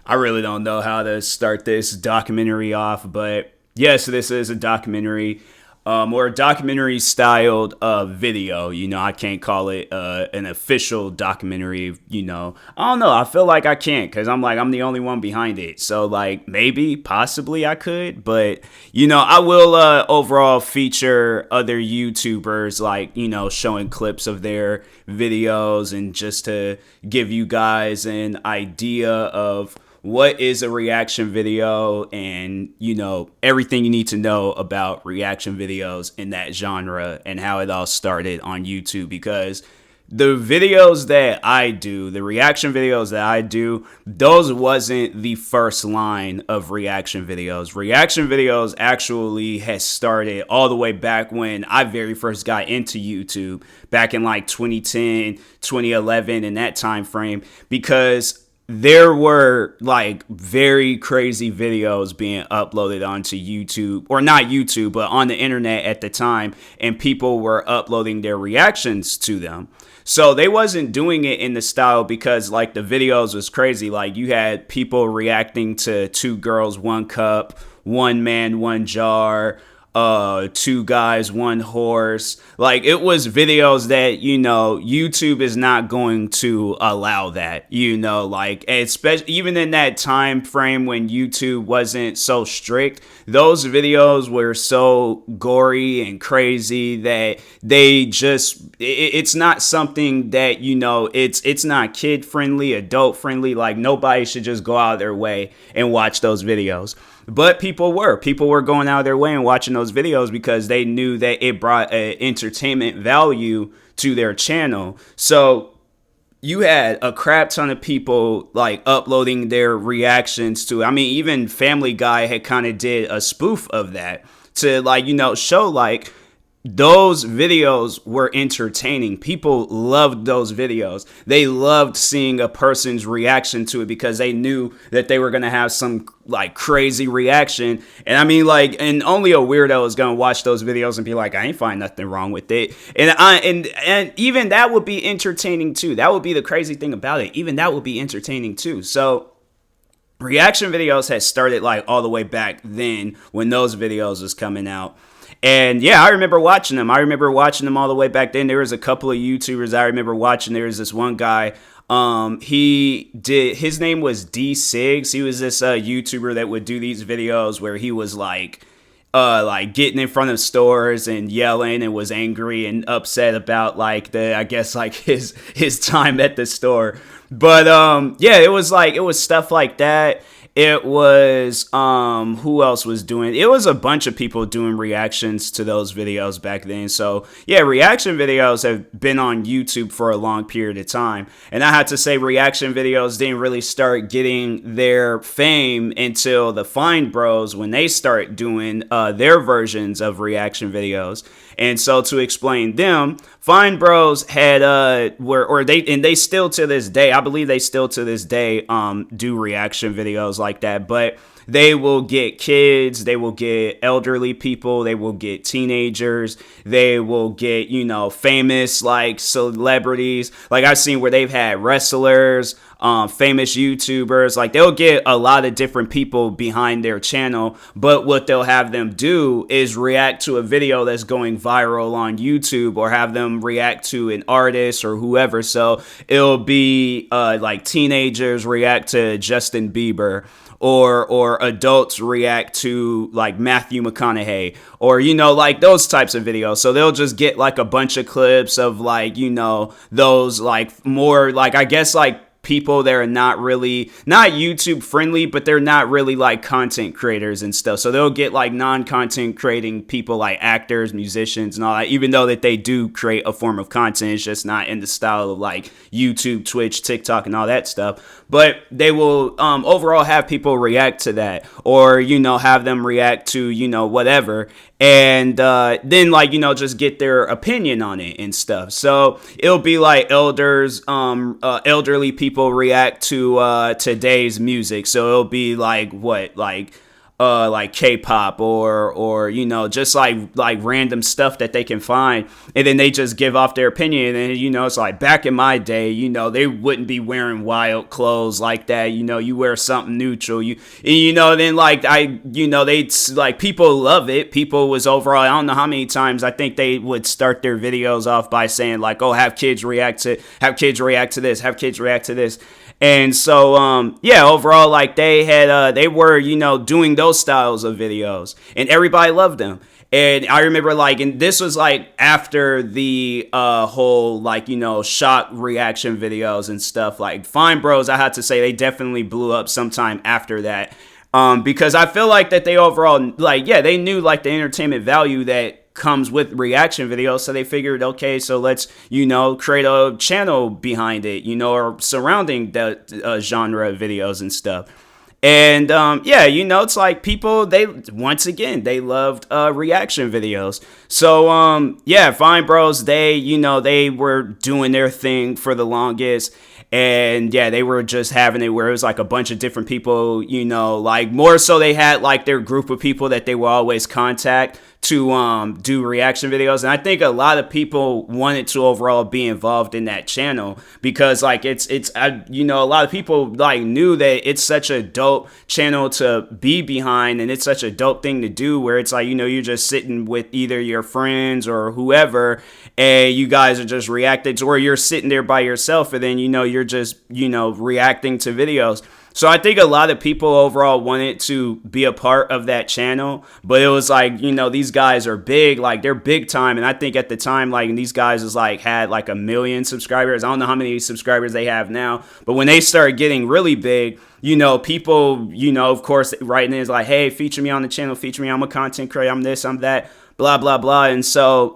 I really don't know how to start this documentary off, but yes, this is a documentary, or a documentary styled video. I can't call it an official documentary. I don't know. I feel like I can't because I'm the only one behind it. So like maybe, possibly I could, but I will overall feature other YouTubers like showing clips of their videos and just to give you guys an idea of what is a reaction video and, everything you need to know about reaction videos in that genre and how it all started on YouTube. Because the videos that I do, the reaction videos that I do, those wasn't the first line of reaction videos. Reaction videos actually has started all the way back when I very first got into YouTube, back in like 2010, 2011, in that time frame, because there were like very crazy videos being uploaded onto YouTube, or not YouTube, but on the internet at the time, and people were uploading their reactions to them. So they wasn't doing it in the style because like the videos was crazy. Like you had people reacting to 2 girls, 1 cup, 1 man, 1 jar, 2 guys, 1 horse. Like it was videos that, YouTube is not going to allow that, like especially even in that time frame when YouTube wasn't so strict, those videos were so gory and crazy that they just, it's not something that, it's not kid friendly, adult friendly. Like nobody should just go out of their way and watch those videos. But people were going out of their way and watching those videos because they knew that it brought an entertainment value to their channel. So you had a crap ton of people like uploading their reactions to it. I mean, even Family Guy had kind of did a spoof of that to like, show like those videos were entertaining. People loved those videos. They loved seeing a person's reaction to it because they knew that they were going to have some like crazy reaction. And I mean, like, and only a weirdo is going to watch those videos and be like, I ain't find nothing wrong with it. And even that would be entertaining too. That would be the crazy thing about it. Even that would be entertaining too. So reaction videos had started like all the way back then when those videos was coming out. And yeah, I remember watching them. I remember watching them all the way back then. There was a couple of YouTubers I remember watching. There was this one guy. His name was D6. He was this YouTuber that would do these videos where he was like getting in front of stores and yelling and was angry and upset about like his time at the store. But yeah, it was stuff like that. It was, who else was doing? It was a bunch of people doing reactions to those videos back then. So yeah, reaction videos have been on YouTube for a long period of time. And I have to say reaction videos didn't really start getting their fame until the Fine Bros when they start doing their versions of reaction videos. And so to explain them, Fine Bros had they still to this day, I believe they still to this day do reaction videos like that, but they will get kids, they will get elderly people, they will get teenagers, they will get, famous like celebrities. Like I've seen where they've had wrestlers, famous YouTubers, like they'll get a lot of different people behind their channel, but what they'll have them do is react to a video that's going viral on YouTube or have them react to an artist or whoever. So it'll be like teenagers react to Justin Bieber, or adults react to like Matthew McConaughey, or like those types of videos. So they'll just get like a bunch of clips of like those like more like I guess like people that are not YouTube friendly, but they're not really like content creators and stuff. So they'll get like non-content creating people like actors, musicians and all that, even though that they do create a form of content. It's just not in the style of like YouTube, Twitch, TikTok and all that stuff. But they will overall have people react to that, or have them react to whatever, and then like just get their opinion on it and stuff. So it'll be like elderly people react to today's music. So it'll be like like K-pop or you know, just like random stuff that they can find, and then they just give off their opinion. And you know, it's like back in my day, you know, they wouldn't be wearing wild clothes like that. You know, you wear something neutral. You know, then like you know, they like people love it. People was overall, I don't know how many times I think they would start their videos off by saying like, oh, have kids react to this, have kids react to this. And so, yeah, overall, like they were, you know, doing those styles of videos, and everybody loved them. And I remember like, and this was like after the whole like, you know, shock reaction videos and stuff. Like Fine Bros, I had to say they definitely blew up sometime after that. Because I feel like that they overall, like, yeah, they knew like the entertainment value that comes with reaction videos, so they figured, okay, so let's, you know, create a channel behind it, you know, or surrounding the genre of videos and stuff. And yeah, you know, it's like people, they once again, they loved reaction videos. So yeah, Fine Bros, they, you know, they were doing their thing for the longest. And yeah, they were just having it where it was like a bunch of different people, you know, like more so they had like their group of people that they will always contact to do reaction videos. And I think a lot of people wanted to overall be involved in that channel because like it's you know, a lot of people like knew that it's such a dope channel to be behind, and it's such a dope thing to do where it's like, you know, you're just sitting with either your friends or whoever, and you guys are just reacting to, or you're sitting there by yourself, and then, you know, you're just, you know, reacting to videos. So I think a lot of people overall wanted to be a part of that channel, but it was like, you know, these guys are big, like they're big time. And I think at the time, like these guys was like had like 1 million subscribers. I don't know how many subscribers they have now, but when they started getting really big, you know, people, you know, of course, writing in is like, hey, feature me on the channel, feature me, I'm a content creator, I'm this, I'm that, blah, blah, blah. And so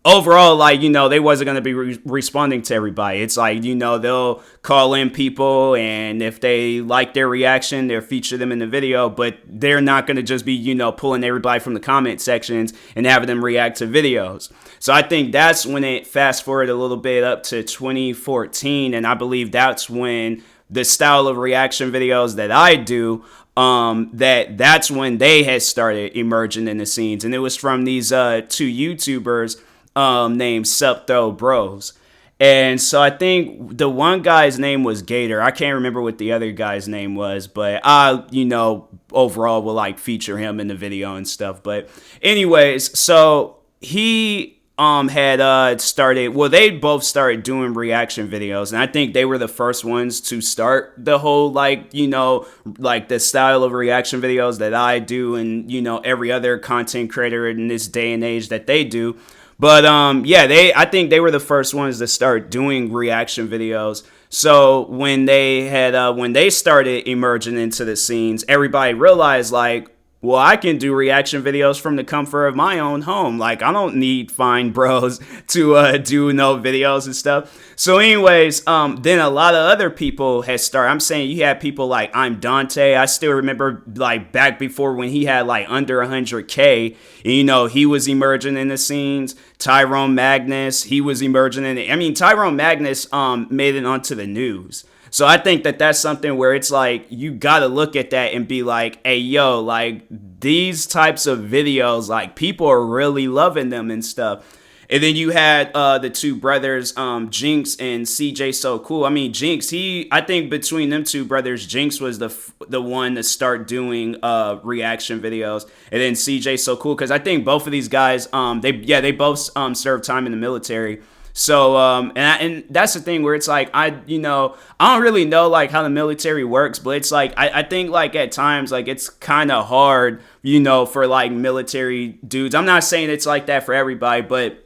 overall, like, you know, they wasn't going to be responding to everybody. It's like, you know, they'll call in people, and if they like their reaction, they'll feature them in the video, but they're not going to just be, you know, pulling everybody from the comment sections and having them react to videos. So I think that's when it fast forward a little bit up to 2014, and I believe that's when the style of reaction videos that I do, that's when they had started emerging in the scenes. And it was from these two YouTubers named Subthrow Bros. And so I think the one guy's name was Gator. I can't remember what the other guy's name was, but I, you know, overall will like feature him in the video and stuff. But anyways, so he had started, well, they both started doing reaction videos, and I think they were the first ones to start the whole, like, you know, like the style of reaction videos that I do, and, you know, every other content creator in this day and age that they do. But yeah, I think they were the first ones to start doing reaction videos. So when they started emerging into the scenes, everybody realized, like, well, I can do reaction videos from the comfort of my own home. Like, I don't need Fine Bros to do no videos and stuff. So anyways, then a lot of other people had started. I'm saying you had people like I'm Dante. I still remember like back before when he had like under 100K, and, you know, he was emerging in the scenes. Tyrone Magnus, he was emerging in it. I mean, Tyrone Magnus made it onto the news. So I think that that's something where it's like, you got to look at that and be like, hey, yo, like these types of videos, like people are really loving them and stuff. And then you had the two brothers, Jinx and CJ So Cool. I mean, Jinx, I think between them two brothers, Jinx was the one to start doing reaction videos. And then CJ So Cool, because I think both of these guys, they both served time in the military. So, and that's the thing where it's like, I don't really know like how the military works, but it's like, I think like at times, like it's kind of hard, you know, for like military dudes. I'm not saying it's like that for everybody, but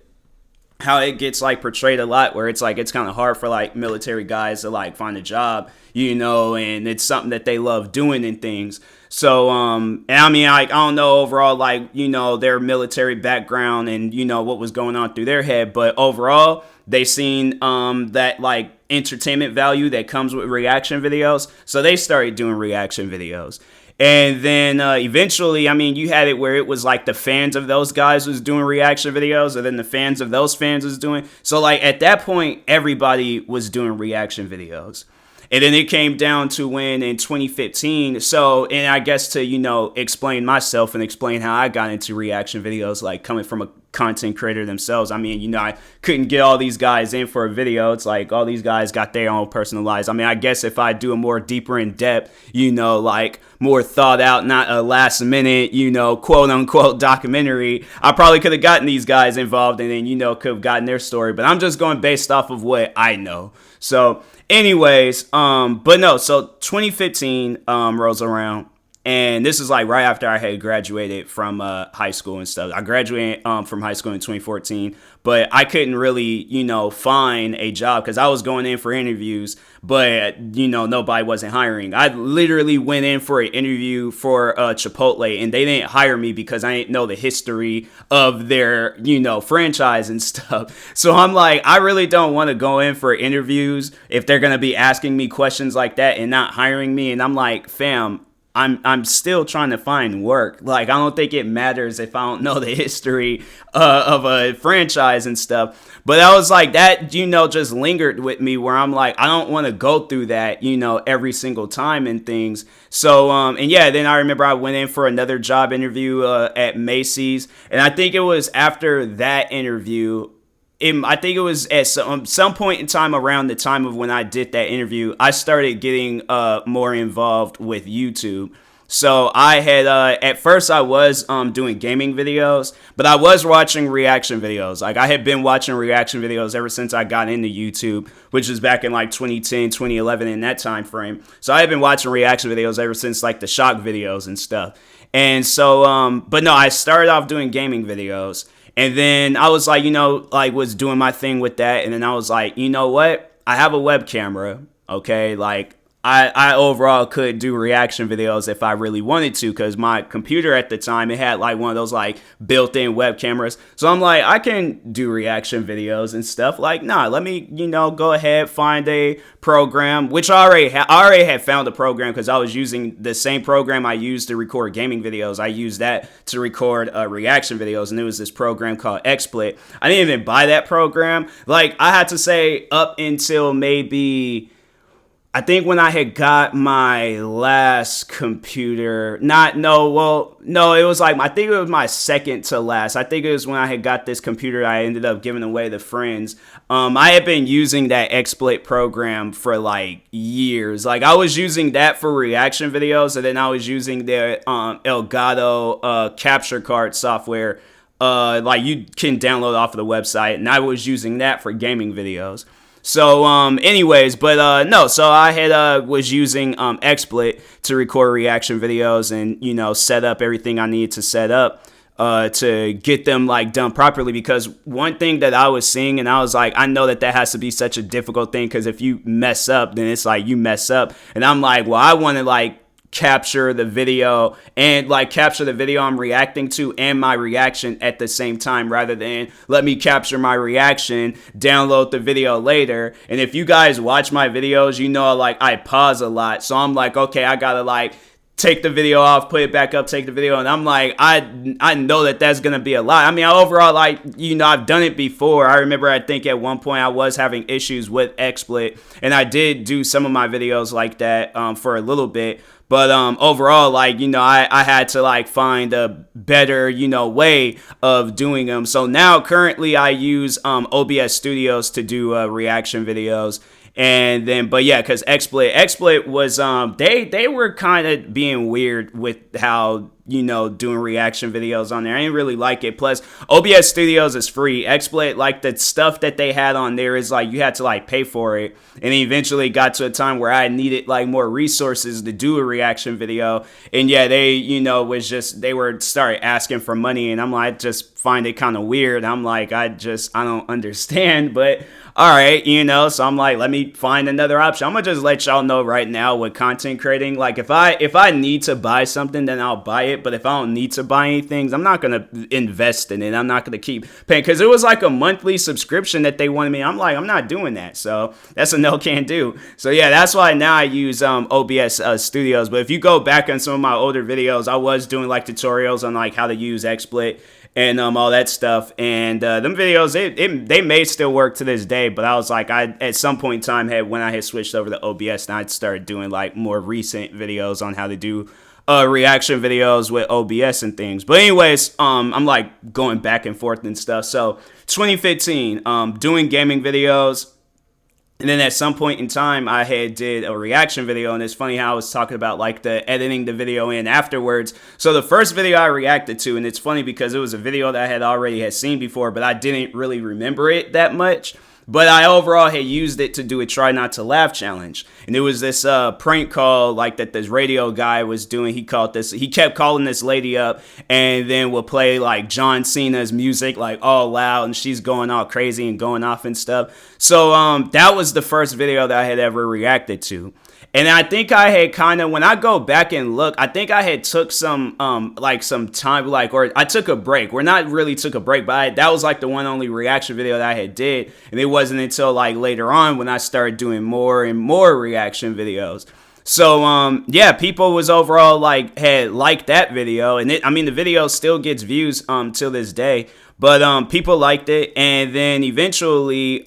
how it gets like portrayed a lot where it's like, it's kind of hard for like military guys to like find a job, you know, and it's something that they love doing and things. So, and I mean, I don't know overall, like, you know, their military background and, you know, what was going on through their head. But overall, they seen that like entertainment value that comes with reaction videos. So they started doing reaction videos. And then eventually, I mean, you had it where it was like the fans of those guys was doing reaction videos, and then the fans of those fans was doing. So like at that point, everybody was doing reaction videos. And then it came down to when in 2015. So, and I guess to, explain myself and explain how I got into reaction videos, like coming from a content creator themselves. I mean, I couldn't get all these guys in for a video. It's like all these guys got their own personal lives. I mean, I guess if I do a more deeper in depth, like more thought out, not a last minute, quote unquote documentary, I probably could have gotten these guys involved and then, could have gotten their story. But I'm just going based off of what I know. So anyways, but no, so 2015 rolls around. And this is like right after I had graduated from high school and stuff. I graduated from high school in 2014, but I couldn't really, find a job because I was going in for interviews, but, nobody wasn't hiring. I literally went in for an interview for Chipotle, and they didn't hire me because I didn't know the history of their, franchise and stuff. So I'm like, I really don't want to go in for interviews if they're going to be asking me questions like that and not hiring me. And I'm like, fam, I'm still trying to find work. Like, I don't think it matters if I don't know the history of a franchise and stuff. But I was like, that, just lingered with me where I'm like, I don't want to go through that, every single time and things. So, and yeah, then I remember I went in for another job interview at Macy's. And I think it was after that interview, I think it was at some point in time around the time of when I did that interview, I started getting more involved with YouTube. So I had, at first I was doing gaming videos, but I was watching reaction videos. Like I had been watching reaction videos ever since I got into YouTube, which was back in like 2010, 2011 in that time frame. So I had been watching reaction videos ever since like the shock videos and stuff. And so, but no, I started off doing gaming videos. And then I was like, was doing my thing with that. And then I was like, you know what? I have a web camera. Okay. Like I overall could do reaction videos if I really wanted to, because my computer at the time, it had like one of those like built-in web cameras. So I'm like, I can do reaction videos and stuff. Like, nah, let me, go ahead, find a program, which I already had found a program because I was using the same program I used to record gaming videos. I used that to record reaction videos, and it was this program called XSplit. I didn't even buy that program. Like, I had to say up until maybe, I think when I had got my last computer, it was like, I think it was my second to last. I think it was when I had got this computer I ended up giving away to friends. I had been using that XSplit program for like years. Like I was using that for reaction videos, and then I was using their Elgato capture card software. Like you can download off of the website, and I was using that for gaming videos. So, anyways, but, no, so I had, was using, XSplit to record reaction videos and, set up everything I needed to set up, to get them like done properly, because one thing that I was seeing, and I was like, I know that has to be such a difficult thing, because if you mess up, then it's like you mess up. And I'm like, well, I want to like capture the video and like capture the video I'm reacting to and my reaction at the same time, rather than let me capture my reaction, download the video later. And if you guys watch my videos, like I pause a lot. So I'm like, okay, I gotta like take the video off, put it back up, take the video. And I'm like, I know that that's going to be a lot. I mean, overall, like, I've done it before. I remember, I think at one point I was having issues with XSplit, and I did do some of my videos like that for a little bit. But overall, like, I had to like find a better, way of doing them. So now currently I use OBS Studios to do reaction videos. And then, but yeah, because XSplit was, they were kind of being weird with how, doing reaction videos on there. I didn't really like it. Plus, OBS Studios is free. XSplit, like the stuff that they had on there is like, you had to like pay for it. And eventually got to a time where I needed like more resources to do a reaction video. And yeah, they, started asking for money. And I'm like, I just find it kind of weird. I'm like, I don't understand, but all right, so I'm like, let me find another option. I'm gonna just let y'all know right now with content creating, like if I need to buy something, then I'll buy it. But if I don't need to buy anything, I'm not gonna invest in it. I'm not gonna keep paying, because it was like a monthly subscription that they wanted me. I'm like, I'm not doing that. So that's a no can do. So yeah, that's why now I use OBS Studios. But if you go back on some of my older videos, I was doing like tutorials on like how to use XSplit and all that stuff. And them videos, they may still work to this day, but I was like, I at some point in time when I had switched over to OBS, and I'd started doing like more recent videos on how to do reaction videos with OBS and things. But anyways, I'm like going back and forth and stuff. So 2015, doing gaming videos. And then at some point in time, I had did a reaction video, and it's funny how I was talking about like the editing the video in afterwards. So the first video I reacted to, and it's funny because it was a video that I had already seen before, but I didn't really remember it that much. But I overall had used it to do a try not to laugh challenge. And it was this prank call like that this radio guy was doing. He kept calling this lady up and then would play like John Cena's music like all loud, and she's going all crazy and going off and stuff. So that was the first video that I had ever reacted to. And I think I had kind of, when I go back and look, I think I had took some time, like, or I took a break. We're not really took a break, but that was like the one only reaction video that I had did. And it wasn't until like later on when I started doing more and more reaction videos. So, yeah, people was overall like, had liked that video. And the video still gets views, till this day. But people liked it, and then eventually,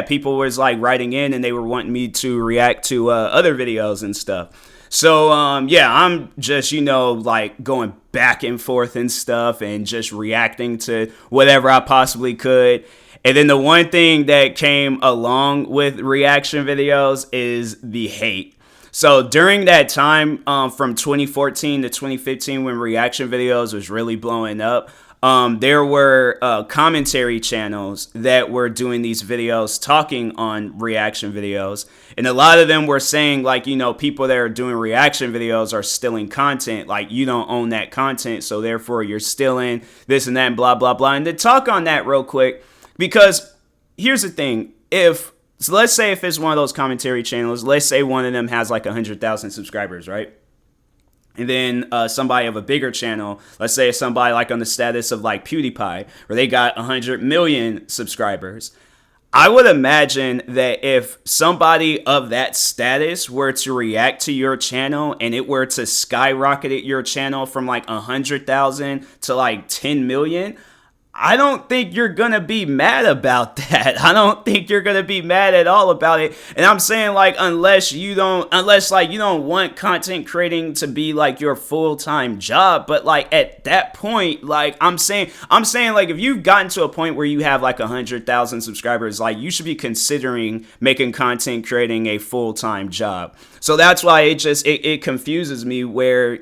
people was like writing in, and they were wanting me to react to other videos and stuff. So I'm just like going back and forth and stuff, and just reacting to whatever I possibly could. And then the one thing that came along with reaction videos is the hate. So during that time, from 2014 to 2015, when reaction videos was really blowing up, there were commentary channels that were doing these videos talking on reaction videos. And a lot of them were saying, like, people that are doing reaction videos are stealing content. Like, you don't own that content, so therefore you're stealing this and that and blah, blah, blah. And to talk on that real quick, because here's the thing. So let's say if it's one of those commentary channels, let's say one of them has like 100,000 subscribers, right? And then somebody of a bigger channel, let's say somebody like on the status of like PewDiePie, where they got 100 million subscribers. I would imagine that if somebody of that status were to react to your channel and it were to skyrocket your channel from like 100,000 to like 10 million, I don't think you're going to be mad about that. I don't think you're going to be mad at all about it. And I'm saying, like, unless you don't want content creating to be like your full-time job. But like at that point, like I'm saying like if you've gotten to a point where you have like 100,000 subscribers, like you should be considering making content creating a full-time job. So that's why it confuses me where,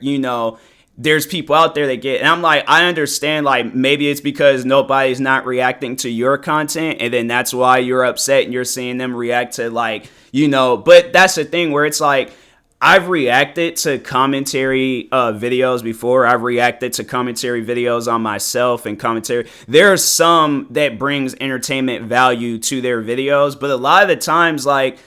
there's people out there that get, and I'm like, I understand, like, maybe it's because nobody's not reacting to your content, and then that's why you're upset and you're seeing them react to, like, but that's the thing where it's like, I've reacted to commentary videos before. I've reacted to commentary videos on myself and commentary. There are some that brings entertainment value to their videos, but a lot of the times, like,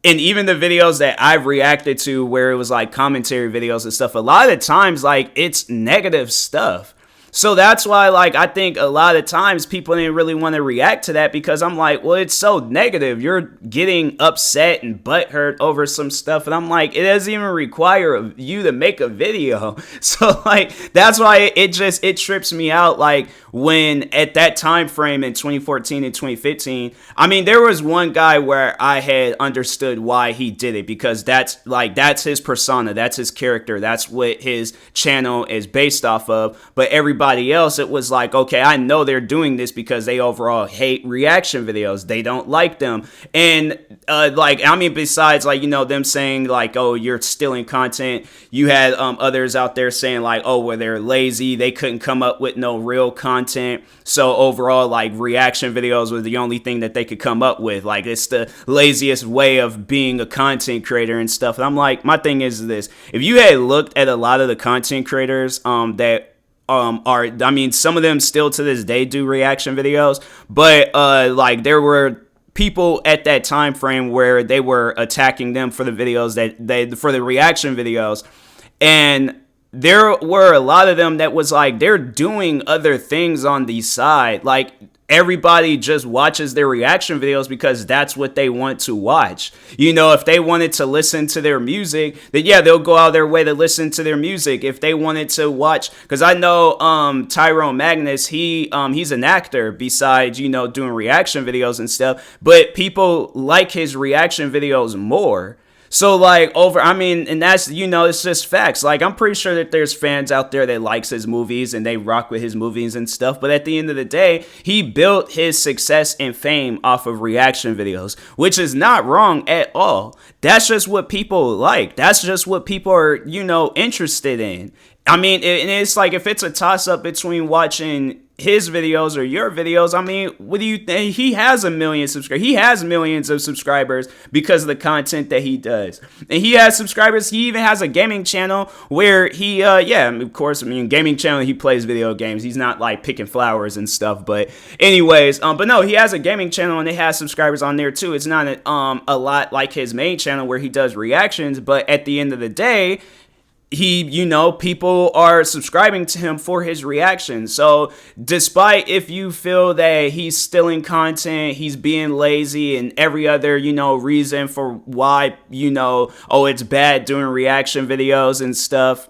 and even the videos that I've reacted to where it was like commentary videos and stuff, a lot of the times, like, it's negative stuff. So that's why, like, I think a lot of times people didn't really want to react to that because I'm like, well, it's so negative. You're getting upset and butthurt over some stuff. And I'm like, it doesn't even require you to make a video. So, like, that's why it trips me out. Like, when at that time frame in 2014 and 2015, there was one guy where I had understood why he did it because that's his persona. That's his character. That's what his channel is based off of. But everybody else, it was like, okay, I know they're doing this because they overall hate reaction videos. They don't like them. And besides like, them saying like, oh, you're stealing content, you had others out there saying like, oh, well, they're lazy, they couldn't come up with no real content, so overall, like, reaction videos were the only thing that they could come up with. Like, it's the laziest way of being a content creator and stuff. And I'm like, my thing is this: if you had looked at a lot of the content creators that some of them still to this day do reaction videos, but like there were people at that time frame where they were attacking them for the videos for the reaction videos, and there were a lot of them that was like they're doing other things on the side. Like, everybody just watches their reaction videos because that's what they want to watch. You know, if they wanted to listen to their music, then yeah, they'll go out their way to listen to their music. If they wanted to watch, because I know Tyrone Magnus, he's an actor besides, you know, doing reaction videos and stuff, but people like his reaction videos more. So like and that's, you know, it's just facts. Like, I'm pretty sure that there's fans out there that likes his movies and they rock with his movies and stuff. But at the end of the day, he built his success and fame off of reaction videos, which is not wrong at all. That's just what people like. That's just what people are, you know, interested in. I mean, and it's like, if it's a toss up between watching his videos or your videos, I mean, what do you think? He has a million subscribers. He has millions of subscribers because of the content that he does. And he has subscribers. He even has a gaming channel where he, of course, I mean, gaming channel, he plays video games. He's not like picking flowers and stuff. But anyways, but no, he has a gaming channel and it has subscribers on there too. It's not a lot like his main channel where he does reactions. But at the end of the day, people are subscribing to him for his reactions. So despite if you feel that he's stealing content, he's being lazy, and every other, you know, reason for why, you know, oh, it's bad doing reaction videos and stuff.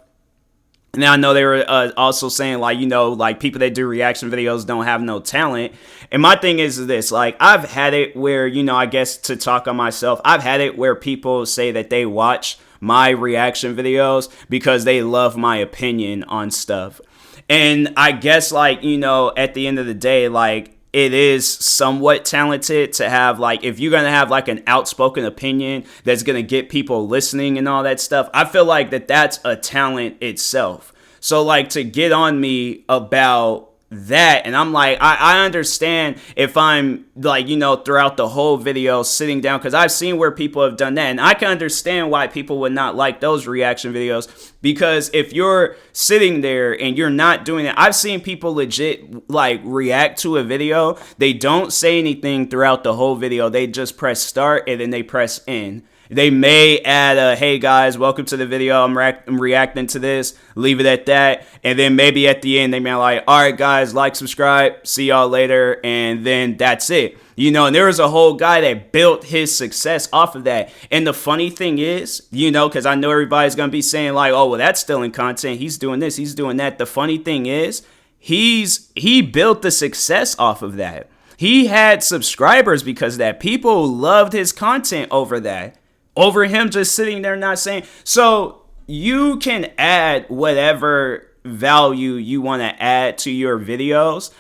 And I know they were also saying, like, you know, like, people that do reaction videos don't have no talent. And my thing is this, like, I've had it where, you know, I guess to talk on myself, I've had it where people say that they watch my reaction videos because they love my opinion on stuff. And I guess, like, you know, at the end of the day, like, it is somewhat talented to have, like, if you're going to have like an outspoken opinion that's going to get people listening and all that stuff, I feel like that's a talent itself. So like, to get on me about that, and I'm like, I understand if I'm like, you know, throughout the whole video sitting down, because I've seen where people have done that, and I can understand why people would not like those reaction videos, because if you're sitting there and you're not doing it, I've seen people legit like react to a video, they don't say anything throughout the whole video, they just press start and then they press end. They may add a, hey guys, welcome to the video, I'm reacting to this, leave it at that, and then maybe at the end they may like, all right guys, like, subscribe, see y'all later, and then that's it. You know, and there was a whole guy that built his success off of that. And the funny thing is, you know, because I know everybody's going to be saying like, oh, well, that's stealing content, he's doing this, he's doing that. The funny thing is, he built the success off of that. He had subscribers because of that. People loved his content over that. Over him just sitting there not saying. So you can add whatever value you want to add to your videos.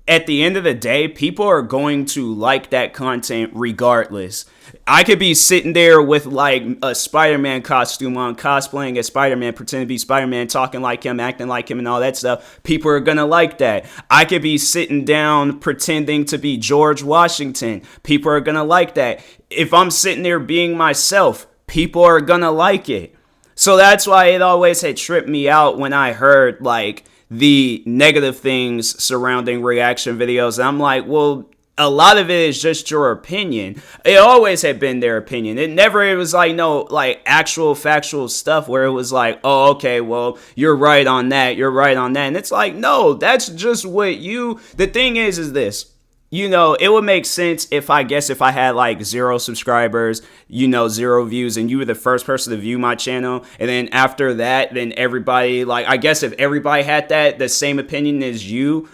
At the end of the day, people are going to like that content regardless. I could be sitting there with like a Spider-Man costume on, cosplaying as Spider-Man, pretending to be Spider-Man, talking like him, acting like him, and all that stuff. People are going to like that. I could be sitting down pretending to be George Washington. People are going to like that. If I'm sitting there being myself, people are going to like it. So that's why it always had tripped me out when I heard like the negative things surrounding reaction videos. And I'm like, well, a lot of it is just your opinion. It always had been their opinion. It was like no like actual factual stuff where it was like, oh, okay, well, you're right on that. You're right on that. And it's like, no, that's just what the thing is this. You know, it would make sense if I had like 0 subscribers, you know, 0 views, and you were the first person to view my channel. And then after that, then everybody, like, I guess if everybody had the same opinion as you,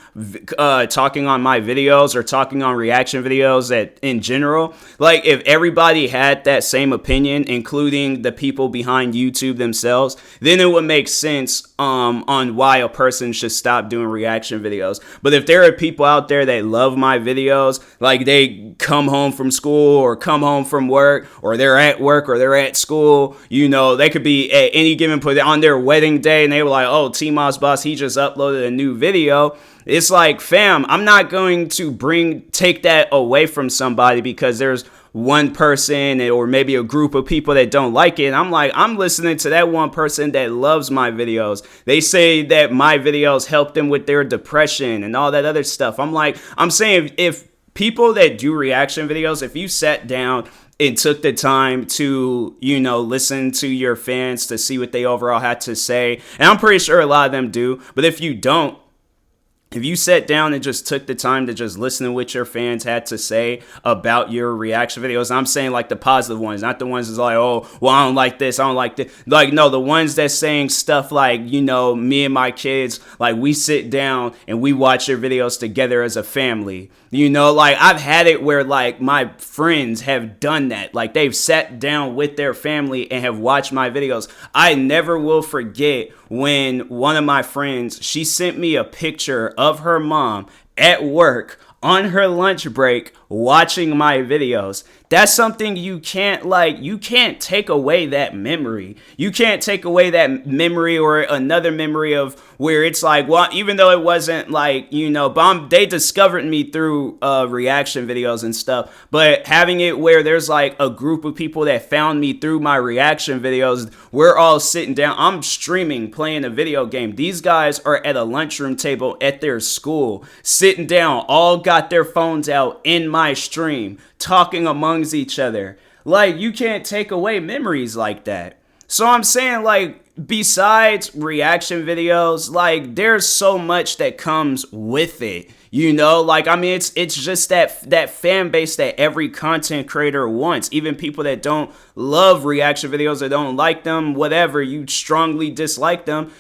talking on my videos or talking on reaction videos in general, like if everybody had that same opinion, including the people behind YouTube themselves, then it would make sense on why a person should stop doing reaction videos. But if there are people out there that love my videos, like they come home from school or come home from work, or they're at work or they're at school, you know, they could be at any given point on their wedding day and they were like, oh, TMossBoss, he just uploaded a new video. It's like, fam, I'm not going to take that away from somebody because there's one person or maybe a group of people that don't like it. And I'm like, I'm listening to that one person that loves my videos. They say that my videos help them with their depression and all that other stuff. I'm saying if people that do reaction videos, if you sat down and took the time to, you know, listen to your fans to see what they overall had to say, and I'm pretty sure a lot of them do, but if you don't, if you sat down and just took the time to just listen to what your fans had to say about your reaction videos, I'm saying like the positive ones, not the ones that's like, oh, well, I don't like this, I don't like this. Like, no, the ones that's saying stuff like, you know, me and my kids, like we sit down and we watch your videos together as a family. You know, like I've had it where like my friends have done that. Like they've sat down with their family and have watched my videos. I never will forget when one of my friends, she sent me a picture of her mom at work on her lunch break watching my videos. That's something you can't take away that memory. You can't take away that memory or another memory of where it's like, well, even though it wasn't like, you know, they discovered me through reaction videos and stuff, but having it where there's like a group of people that found me through my reaction videos, we're all sitting down, I'm streaming, playing a video game. These guys are at a lunchroom table at their school, sitting down, all got their phones out in my stream, talking amongst each other. Like, you can't take away memories like that. So I'm saying, like, besides reaction videos, like, there's so much that comes with it. You know, like, I mean, it's just that fan base that every content creator wants. Even people that don't love reaction videos or don't like them, whatever, you strongly dislike them.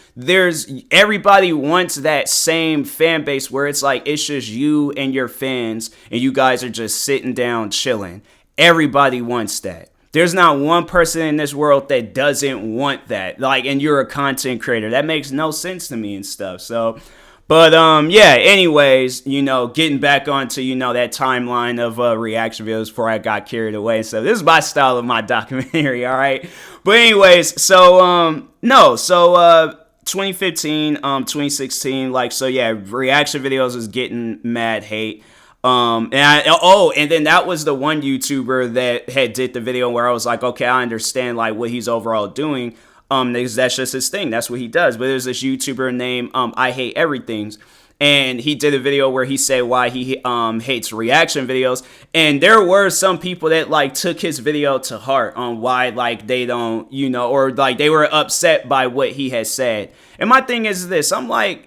Everybody wants that same fan base where it's like, it's just you and your fans and you guys are just sitting down chilling. Everybody wants that. There's not one person in this world that doesn't want that. Like, and you're a content creator. That makes no sense to me and stuff. So, but yeah, anyways, you know, getting back onto, you know, that timeline of reaction videos before I got carried away. So this is my style of my documentary, all right? But anyways, so 2015, 2016, like, so yeah, reaction videos was getting mad hate. And then that was the one YouTuber that had did the video where I was like, okay, I understand like what he's overall doing. Because that's just his thing. That's what he does. But there's this YouTuber named I Hate Everythings. And he did a video where he said why he hates reaction videos. And there were some people that like took his video to heart on why like they don't, you know, or like they were upset by what he had said. And my thing is this, I'm like,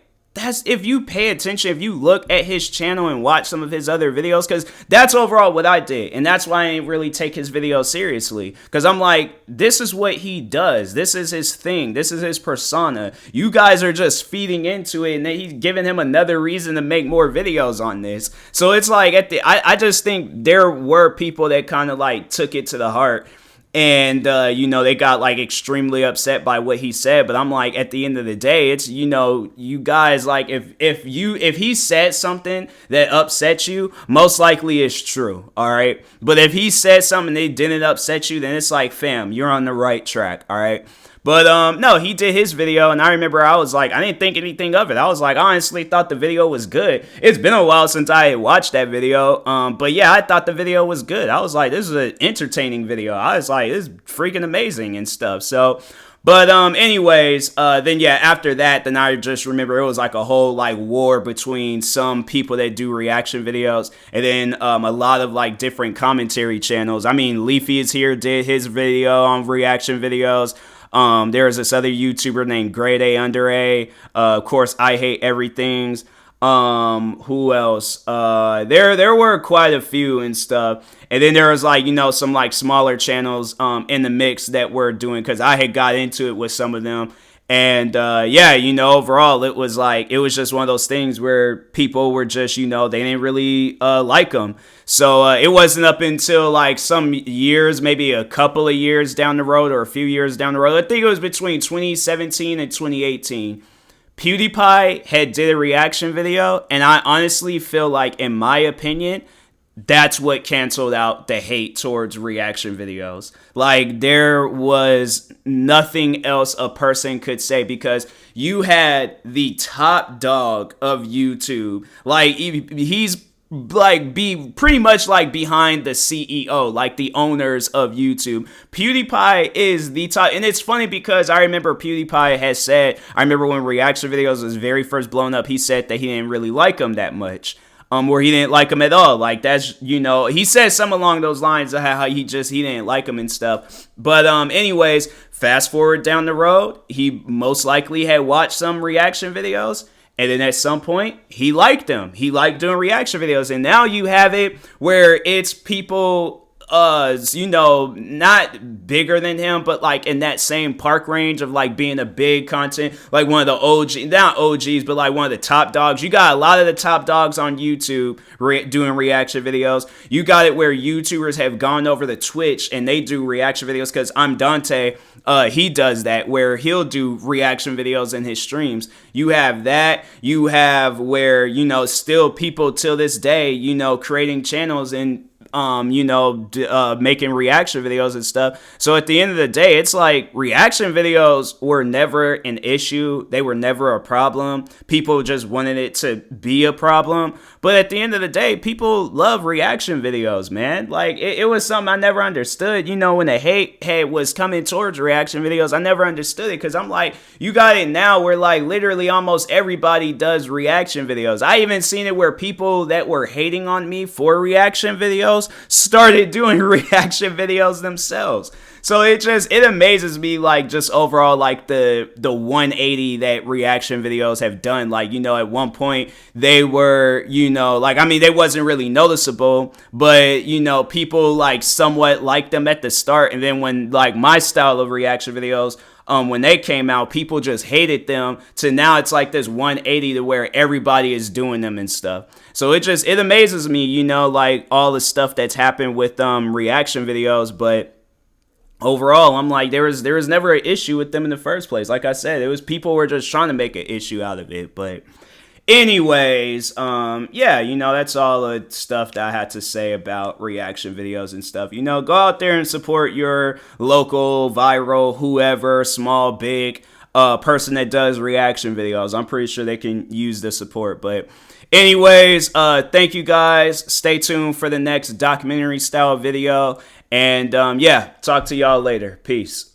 if you pay attention, if you look at his channel and watch some of his other videos, because that's overall what I did. And that's why I didn't really take his videos seriously. Because I'm like, this is what he does. This is his thing. This is his persona. You guys are just feeding into it. And then he's giving him another reason to make more videos on this. So it's like, I just think there were people that kind of like took it to the heart. And, you know, they got like extremely upset by what he said. But I'm like, at the end of the day, it's, you know, you guys, like, if he said something that upset you, most likely it's true. All right. But if he said something that didn't upset you, then it's like, fam, you're on the right track. All right. But no, he did his video, and I remember I was like, I didn't think anything of it. I was like, I honestly thought the video was good. It's been a while since I had watched that video, but yeah, I thought the video was good. I was like, this is an entertaining video. I was like, this is freaking amazing and stuff. So, but anyways, then yeah, after that, then I just remember it was like a whole like war between some people that do reaction videos and then a lot of like different commentary channels. I mean, Leafy is here, did his video on reaction videos. There's this other YouTuber named Grade A Under A. Of course, I Hate Everything's. Who else? There were quite a few and stuff. And then there was like, you know, some like smaller channels in the mix that were doing, because I had got into it with some of them. And yeah, you know, overall, it was just one of those things where people were just, you know, they didn't really like them. So it wasn't up until like some years, maybe a couple of years down the road or a few years down the road. I think it was between 2017 and 2018. PewDiePie had did a reaction video, and I honestly feel like, in my opinion, that's what canceled out the hate towards reaction videos. Like, there was nothing else a person could say, because you had the top dog of YouTube. Like, he's like pretty much like behind the CEO, like the owners of YouTube. PewDiePie is the top. And it's funny because I remember PewDiePie has said, I remember when reaction videos was very first blown up, he said that he didn't really like them that much. Or he didn't like them at all. Like, that's, you know, he said something along those lines of how he didn't like them and stuff. But anyways, fast forward down the road, he most likely had watched some reaction videos. And then at some point, he liked them. He liked doing reaction videos. And now you have it where it's people, you know, not bigger than him, but like in that same park range of like being a big content, like one of the OG, not OGs, but like one of the top dogs. You got a lot of the top dogs on YouTube doing reaction videos. You got it where YouTubers have gone over to Twitch and they do reaction videos, because I'm Dante. He does that where he'll do reaction videos in his streams. You have that. You have where, you know, still people till this day, you know, creating channels and you know, making reaction videos and stuff. So at the end of the day, it's like reaction videos were never an issue. They were never a problem. People just wanted it to be a problem. But at the end of the day, people love reaction videos, man. Like it was something I never understood. You know, when the hate was coming towards reaction videos, I never understood it, because I'm like, you got it now where like literally almost everybody does reaction videos. I even seen it where people that were hating on me for reaction videos started doing reaction videos themselves. So it amazes me, like, just overall, like the 180 that reaction videos have done. Like, you know, at one point they were, you know, like, I mean, they wasn't really noticeable, but, you know, people like somewhat liked them at the start. And then when like my style of reaction videos, when they came out, people just hated them, to now it's like this 180 to where everybody is doing them and stuff. So it amazes me, you know, like all the stuff that's happened with reaction videos. But overall, I'm like, there was never an issue with them in the first place. Like I said, it was people were just trying to make an issue out of it. But anyways, yeah, you know, that's all the stuff that I had to say about reaction videos and stuff. You know, go out there and support your local, viral, whoever, small, big, person that does reaction videos. I'm pretty sure they can use the support. But anyways, thank you guys. Stay tuned for the next documentary style video. And yeah, talk to y'all later. Peace.